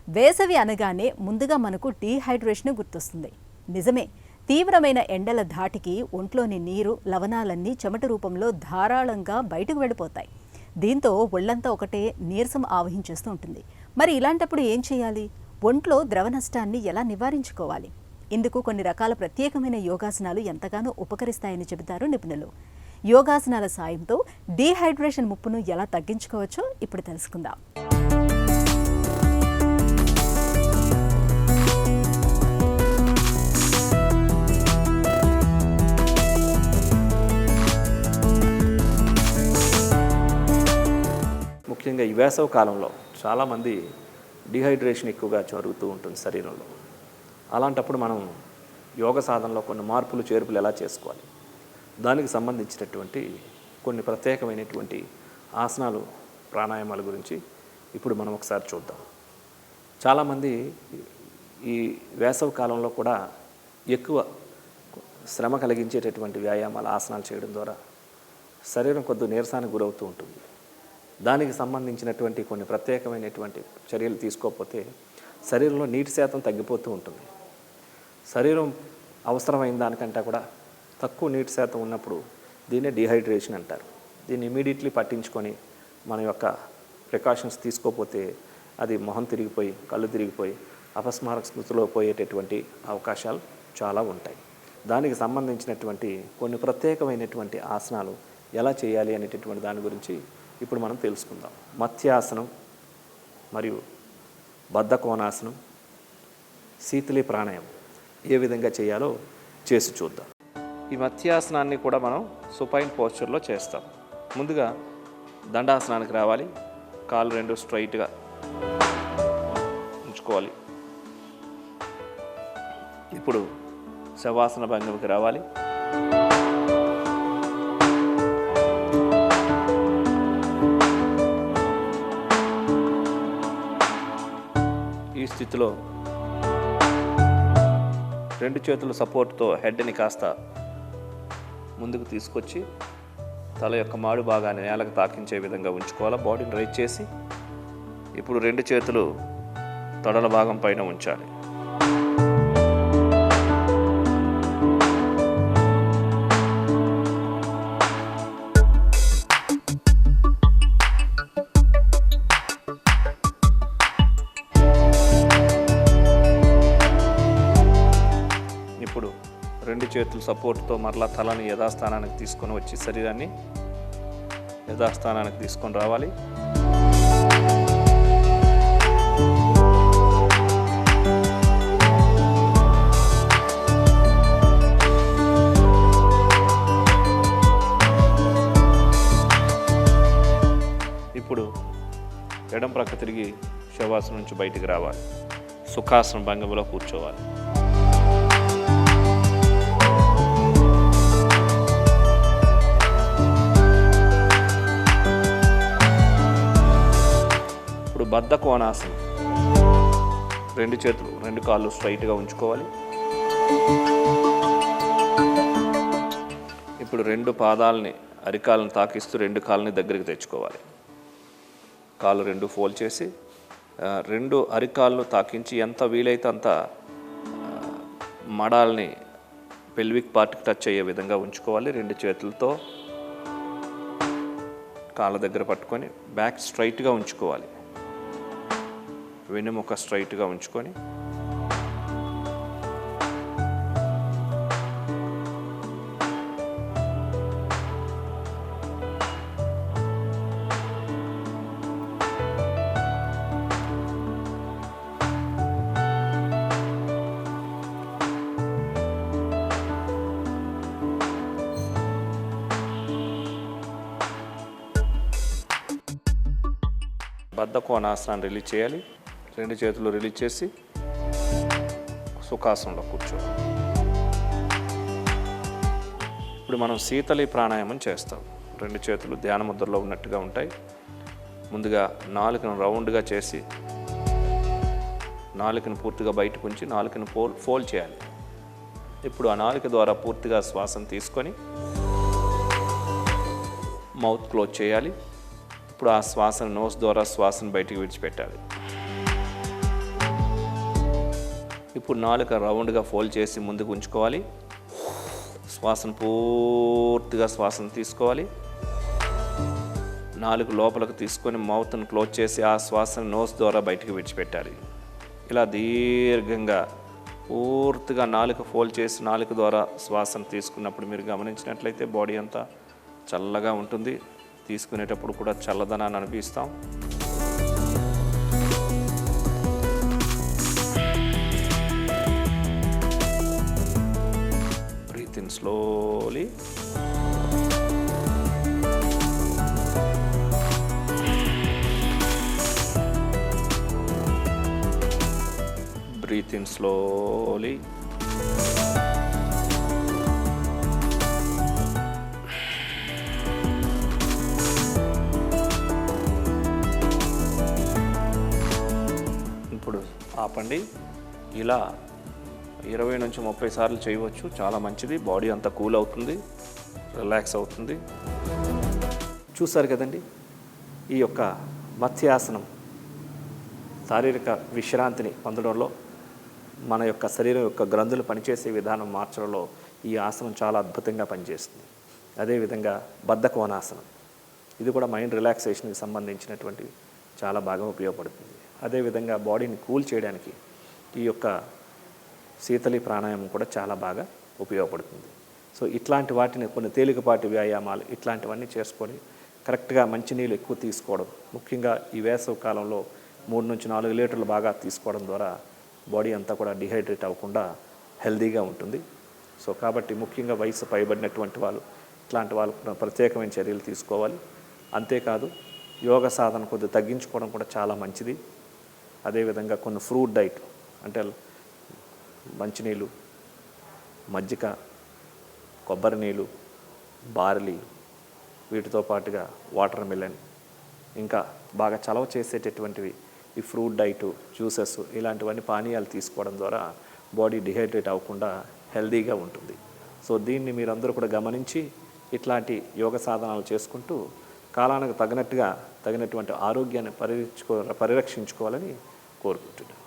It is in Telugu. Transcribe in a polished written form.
వేసవి అనగానే ముందుగా మనకు డీహైడ్రేషన్ గుర్తొస్తుంది. నిజమే, తీవ్రమైన ఎండల ధాటికి ఒంట్లోని నీరు, లవణాలన్నీ చెమట రూపంలో ధారాళంగా బయటకు వెళ్ళిపోతాయి. దీంతో ఒళ్ళంతా ఒకటే నీరసం ఆవహించేస్తూ ఉంటుంది. మరి ఇలాంటప్పుడు ఏం చేయాలి? ఒంట్లో ద్రవ నష్టాన్ని ఎలా నివారించుకోవాలి? ఇందుకు కొన్ని రకాల ప్రత్యేకమైన యోగాసనాలు ఎంతగానో ఉపకరిస్తాయని చెబుతారు నిపుణులు. యోగాసనాల సాయంతో డీహైడ్రేషన్ ముప్పును ఎలా తగ్గించుకోవచ్చో ఇప్పుడు తెలుసుకుందాం. ముఖ్యంగా ఈ వేసవి కాలంలో చాలామంది డిహైడ్రేషన్ ఎక్కువగా జరుగుతూ ఉంటుంది శరీరంలో. అలాంటప్పుడు మనం యోగ సాధనలో కొన్ని మార్పులు చేర్పులు ఎలా చేసుకోవాలి, దానికి సంబంధించినటువంటి కొన్ని ప్రత్యేకమైనటువంటి ఆసనాలు, ప్రాణాయామాల గురించి ఇప్పుడు మనం ఒకసారి చూద్దాం. చాలామంది ఈ వేసవి కాలంలో కూడా ఎక్కువ శ్రమ కలిగించేటటువంటి వ్యాయామాలు, ఆసనాలు చేయడం ద్వారా శరీరం కొద్ది నీరసానికి గురవుతూ ఉంటుంది. దానికి సంబంధించినటువంటి కొన్ని ప్రత్యేకమైనటువంటి చర్యలు తీసుకోకపోతే శరీరంలో నీటి శాతం తగ్గిపోతూ ఉంటుంది. శరీరం అవసరమైన దానికంటే కూడా తక్కువ నీటి శాతం ఉన్నప్పుడు దీన్నే డిహైడ్రేషన్ అంటారు. దీన్ని ఇమీడియట్లీ పట్టించుకొని మన యొక్క ప్రికాషన్స్ తీసుకోకపోతే అది మొహం తిరిగిపోయి, కళ్ళు తిరిగిపోయి అపస్మారక స్థితిలో పోయేటటువంటి అవకాశాలు చాలా ఉంటాయి. దానికి సంబంధించినటువంటి కొన్ని ప్రత్యేకమైనటువంటి ఆసనాలు ఎలా చేయాలి అనేటటువంటి దాని గురించి ఇప్పుడు మనం తెలుసుకుందాం. మత్స్యాసనం మరియు బద్ధకోణాసనం, శీతలి ప్రాణాయామం ఏ విధంగా చేయాలో చేసి చూద్దాం. ఈ మత్స్యాసనాన్ని కూడా మనం సుపైన్ పోస్చర్లో చేస్తాం. ముందుగా దండాసనానికి రావాలి. కాళ్ళు రెండు స్ట్రైట్గా ఉంచుకోవాలి. ఇప్పుడు శవాసన భంగిమకి రావాలి. ఈ స్థితిలో రెండు చేతుల సపోర్ట్తో హెడ్ని కాస్త ముందుకు తీసుకొచ్చి తల యొక్క మాడు భాగాన్ని నేలకు తాకించే విధంగా ఉంచుకోవాలి. బాడీని రైజ్ చేసి ఇప్పుడు రెండు చేతులు తొడల భాగం పైన ఉంచాలి. ఇప్పుడు రెండు చేతుల సపోర్ట్తో మరలా తలని యథాస్థానానికి తీసుకొని వచ్చి శరీరాన్ని యథాస్థానానికి తీసుకొని రావాలి. ఇప్పుడు ఎడం ప్రక్క తిరిగి శవాసనం నుంచి బయటికి రావాలి. సుఖాసన భంగిమలో కూర్చోవాలి. ఇప్పుడు బద్ధకోణాసనం. రెండు చేతులు, రెండు కాళ్ళు స్ట్రైట్గా ఉంచుకోవాలి. ఇప్పుడు రెండు పాదాలని, అరికాలను తాకిస్తూ రెండు కాళ్ళని దగ్గరికి తెచ్చుకోవాలి. కాళ్ళు రెండు ఫోల్డ్ చేసి రెండు అరికాళ్ళు తాకించి ఎంత వీలైతే అంత మడాల్ని పెల్విక్ పార్ట్కి టచ్ అయ్యే విధంగా ఉంచుకోవాలి. రెండు చేతులతో కాళ్ళ దగ్గర పట్టుకొని బ్యాక్ స్ట్రైట్గా ఉంచుకోవాలి. వెన్నెముక స్ట్రైట్గా ఉంచుకొని బద్ధకోణాసనాన్ని రిలీజ్ చేయాలి. రెండు చేతులు రిలీజ్ చేసి సుఖాసనంలో కూర్చోవాలి. ఇప్పుడు మనం శీతలి ప్రాణాయామం చేస్తాం. రెండు చేతులు ధ్యాన ముద్రలో ఉన్నట్టుగా ఉంటాయి. ముందుగా నాలుకను రౌండ్గా చేసి నాలుకను పూర్తిగా బయటకు ఉంచి నాలుకను ఫోల్డ్ చేయాలి. ఇప్పుడు ఆ నాలుక ద్వారా పూర్తిగా శ్వాసను తీసుకొని మౌత్ క్లోజ్ చేయాలి. ఇప్పుడు ఆ శ్వాసను నోస్ ద్వారా శ్వాసను బయటికి విడిచిపెట్టాలి. ఇప్పుడు నాలుక రౌండ్గా ఫోల్డ్ చేసి ముందుకు ఉంచుకోవాలి. శ్వాసను పూర్తిగా తీసుకోవాలి. నాలుగు లోపలికి తీసుకొని మౌత్ను క్లోజ్ చేసి ఆ శ్వాసను నోస్ ద్వారా బయటికి విడిచిపెట్టాలి. ఇలా దీర్ఘంగా పూర్తిగా నాలుక ఫోల్డ్ చేసి నాలుక ద్వారా శ్వాసను తీసుకున్నప్పుడు మీరు గమనించినట్లయితే బాడీ అంతా చల్లగా ఉంటుంది. తీసుకునేటప్పుడు కూడా చల్లదనాన్ని అనిపిస్తాం. Breathe in slowly. Breathe in slowly. ఇప్పుడు ఆపండి. ఇలా 20 నుంచి 30 సార్లు చేయవచ్చు. చాలా మంచిది. బాడీ అంతా కూల్ అవుతుంది, రిలాక్స్ అవుతుంది. చూసారు కదండి, ఈ యొక్క మత్స్యాసనం శారీరక విశ్రాంతిని పొందడంలో, మన యొక్క శరీరం యొక్క గ్రంథులు పనిచేసే విధానం మార్చడంలో ఈ ఆసనం చాలా అద్భుతంగా పనిచేస్తుంది. అదేవిధంగా బద్ధకోణాసనం, ఇది కూడా మైండ్ రిలాక్సేషన్కి సంబంధించినటువంటి చాలా బాగా ఉపయోగపడుతుంది. అదేవిధంగా బాడీని కూల్ చేయడానికి ఈ యొక్క శీతలి ప్రాణాయామం కూడా చాలా బాగా ఉపయోగపడుతుంది. సో ఇట్లాంటి వాటిని కొన్ని తేలికపాటి వ్యాయామాలు ఇట్లాంటివన్నీ చేసుకొని కరెక్ట్గా మంచినీళ్ళు ఎక్కువ తీసుకోవడం, ముఖ్యంగా ఈ వేసవి కాలంలో 3 నుంచి 4 లీటర్లు బాగా తీసుకోవడం ద్వారా బాడీ అంతా కూడా డిహైడ్రేట్ అవ్వకుండా హెల్దీగా ఉంటుంది. సో కాబట్టి ముఖ్యంగా వయసు పైబడినటువంటి వాళ్ళు ఇట్లాంటి వాళ్ళు కూడా ప్రత్యేకమైన చర్యలు తీసుకోవాలి. అంతేకాదు యోగ సాధన కొద్దిగా తగ్గించుకోవడం కూడా చాలా మంచిది. అదేవిధంగా కొన్ని ఫ్రూట్ డైట్ అంటే మంచినీళ్ళు, మజ్జిగ, కొబ్బరి నీళ్ళు, బార్లీ, వీటితో పాటుగా వాటర్ మిలన్, ఇంకా బాగా చలవ చేసేటటువంటివి ఈ ఫ్రూట్ డైటు, జ్యూసెస్, ఇలాంటివన్నీ పానీయాలు తీసుకోవడం ద్వారా బాడీ డిహైడ్రేట్ అవ్వకుండా హెల్దీగా ఉంటుంది. సో దీన్ని మీరందరూ కూడా గమనించి ఇట్లాంటి యోగ సాధనాలు చేసుకుంటూ కాలానికి తగినటువంటి ఆరోగ్యాన్ని పరిరక్షించుకోవాలని కోరుకుంటున్నాను.